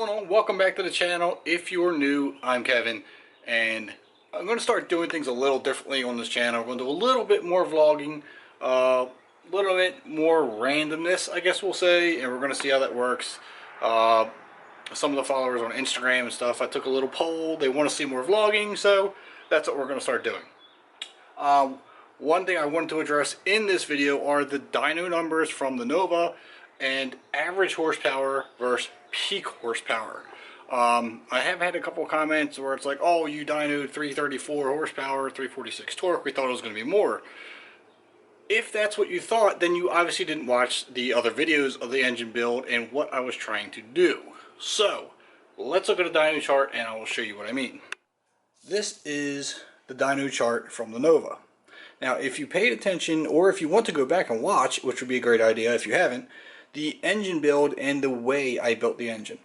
going on? Welcome back to the channel. If you're new, I'm Kevin, and I'm going to start doing things a little differently on this channel. We're going to do a little bit more vlogging, a little bit more randomness, I guess we'll say, and we're going to see how that works. Some of the followers on Instagram and stuff, I took a little poll. They want to see more vlogging, so that's what we're going to start doing. One thing I wanted to address in this video are the dyno numbers from the Nova and average horsepower versus peak horsepower. I have had a couple of comments where it's like, oh, you dynoed 334 horsepower, 346 torque. We thought it was going to be more. If that's what you thought, then you obviously didn't watch the other videos of the engine build and what I was trying to do. So, let's look at a dyno chart and I will show you what I mean. This is the dyno chart from the Nova. Now, if you paid attention, or if you want to go back and watch, which would be a great idea if you haven't, the engine build and the way I built the engine.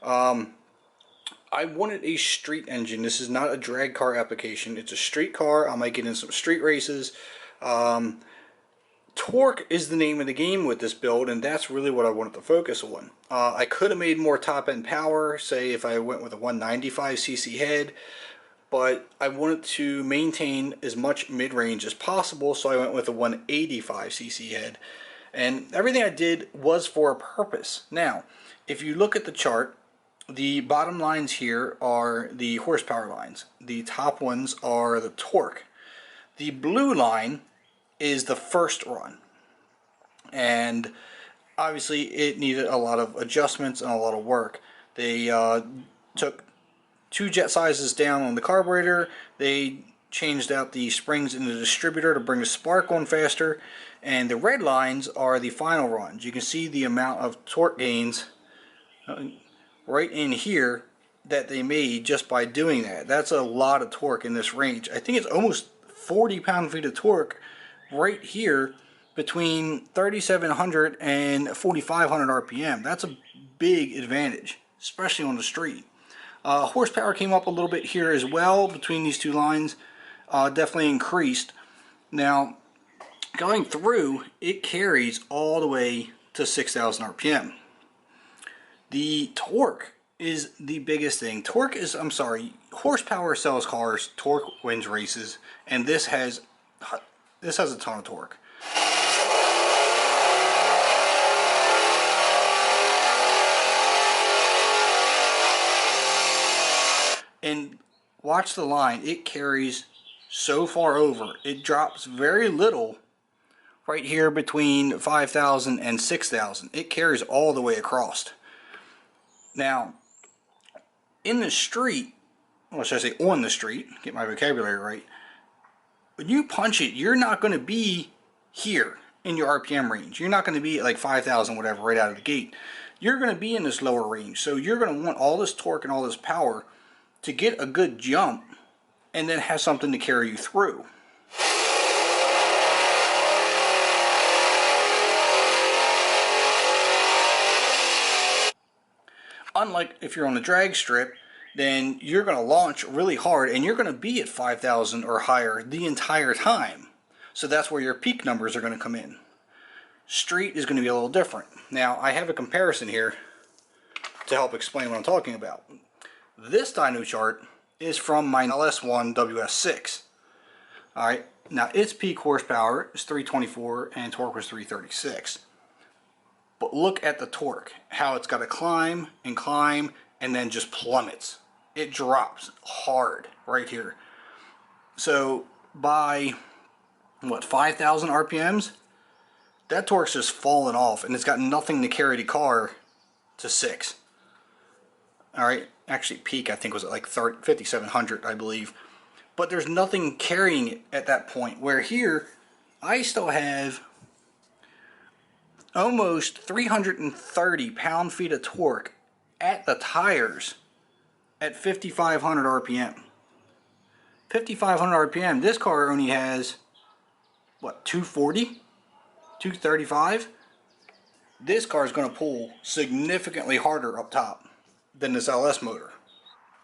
I wanted a street engine. This is not a drag car application. It's a street car. I might get in some street races. Torque is the name of the game with this build, and that's really what I wanted to focus on. I could have made more top-end power, say if I went with a 195cc head, but I wanted to maintain as much mid-range as possible, so I went with a 185cc head. And everything I did was for a purpose. Now, if you look at the chart, the bottom lines here are the horsepower lines. The top ones are the torque. The blue line is the first run. And obviously it needed a lot of adjustments and a lot of work. They took 2 jet sizes down on the carburetor. They changed out the springs in the distributor to bring the spark on faster, and the red lines are the final runs. You can see the amount of torque gains right in here that they made just by doing that. That's a lot of torque in this range. I think it's almost 40 pound-feet of torque right here between 3,700 and 4,500 RPM. That's a big advantage, especially on the street. Horsepower came up a little bit here as well between these two lines, definitely increased. Now, going through, it carries all the way to 6,000 RPM. The torque is the biggest thing. Torque is, I'm sorry, horsepower sells cars, torque wins races, and this has a ton of torque. And watch the line, it carries so far over. It drops very little right here between 5,000 and 6,000. It carries all the way across. Now, in the street, or should I say on the street, get my vocabulary right, when you punch it, you're not going to be here in your RPM range. You're not going to be at like 5,000 whatever right out of the gate. You're going to be in this lower range. So you're going to want all this torque and all this power to get a good jump and then have something to carry you through. Unlike if you're on the drag strip, then you're going to launch really hard and you're going to be at 5,000 or higher the entire time. So that's where your peak numbers are going to come in. Street is going to be a little different. Now, I have a comparison here to help explain what I'm talking about. This dyno chart is from my LS1 WS6. Alright, now its peak horsepower is 324 and torque was 336. But look at the torque, how it's got to climb and then just plummets. It drops hard right here. So by, what, 5,000 RPMs? That torque's just falling off and it's got nothing to carry the car to 6. Alright, actually peak I think was at like 5,700 I believe. But there's nothing carrying it at that point. Where here, I still have almost 330 pound-feet of torque at the tires at 5,500 RPM. 5,500 RPM, this car only has, what, 240? 235? This car is going to pull significantly harder up top than this LS motor.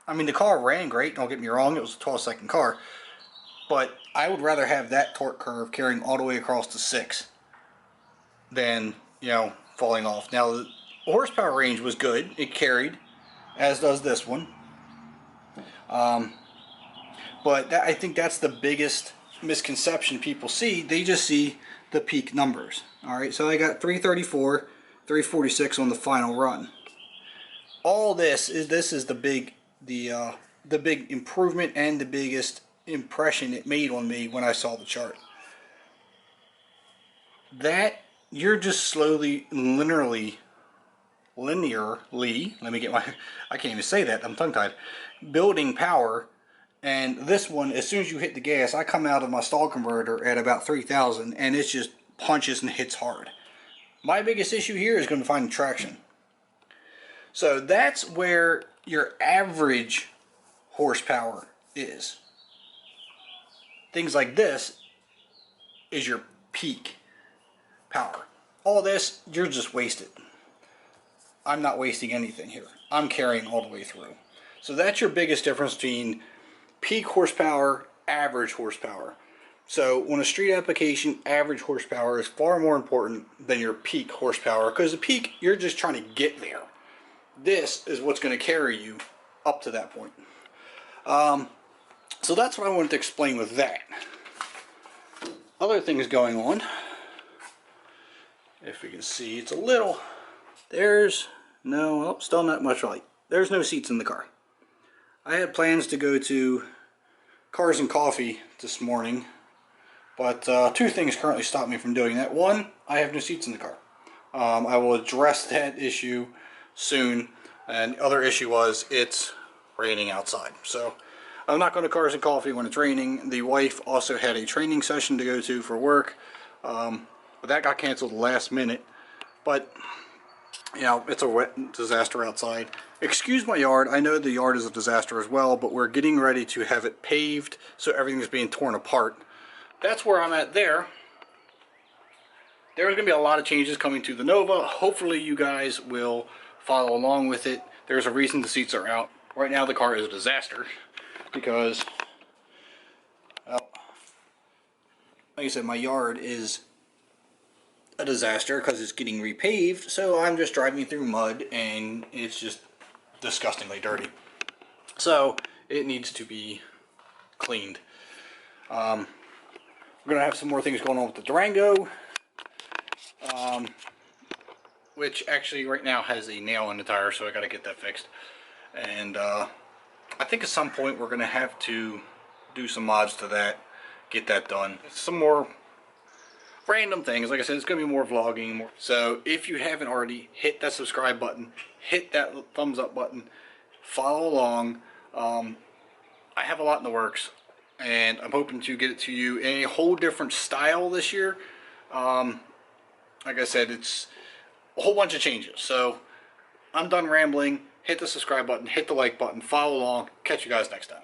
I mean, the car ran great, don't get me wrong, it was a 12-second car, but I would rather have that torque curve carrying all the way across to 6 than, you know, falling off. Now, the horsepower range was good, it carried, as does this one. But I think that's the biggest misconception people see. They just see the peak numbers. Alright, so I got 334, 346 on the final run. All this is the big improvement and the biggest impression it made on me when I saw the chart. That you're just slowly, linearly, let me get my, I can't even say that, I'm tongue-tied, building power. And this one, as soon as you hit the gas, I come out of my stall converter at about 3,000 and it just punches and hits hard. My biggest issue here is going to find traction. So that's where your average horsepower is. Things like this is your peak power. All this, you're just wasted. I'm not wasting anything here. I'm carrying all the way through. So that's your biggest difference between peak horsepower, average horsepower. So on a street application, average horsepower is far more important than your peak horsepower, because the peak, you're just trying to get there. This is what's going to carry you up to that point. So that's what I wanted to explain with that. Other things going on, if we can see, it's a little, still not much light. There's no seats in the car. I had plans to go to Cars and Coffee this morning, but two things currently stop me from doing that. One, I have no seats in the car. I will address that issue soon, and the other issue was it's raining outside. So I'm not going to Cars and Coffee when it's raining. The wife also had a training session to go to for work, but that got canceled last minute. But you know, it's a wet disaster outside. Excuse my yard. I know the yard is a disaster as well, but we're getting ready to have it paved, so everything's being torn apart. That's where I'm at there. There's going to be a lot of changes coming to the Nova. Hopefully you guys will follow along with it. There's a reason the seats are out. Right now the car is a disaster because, like I said, my yard is a disaster because it's getting repaved, so I'm just driving through mud and it's just disgustingly dirty. So it needs to be cleaned. We're gonna have some more things going on with the Durango, which actually right now has a nail in the tire, so I got to get that fixed. And I think at some point we're gonna have to do some mods to that, get that done. Some more random things. Like I said, it's going to be more vlogging. So if you haven't already, hit that subscribe button, hit that thumbs up button, follow along. I have a lot in the works, and I'm hoping to get it to you in a whole different style this year. Like I said, it's a whole bunch of changes. So I'm done rambling. Hit the subscribe button, hit the like button, follow along. Catch you guys next time.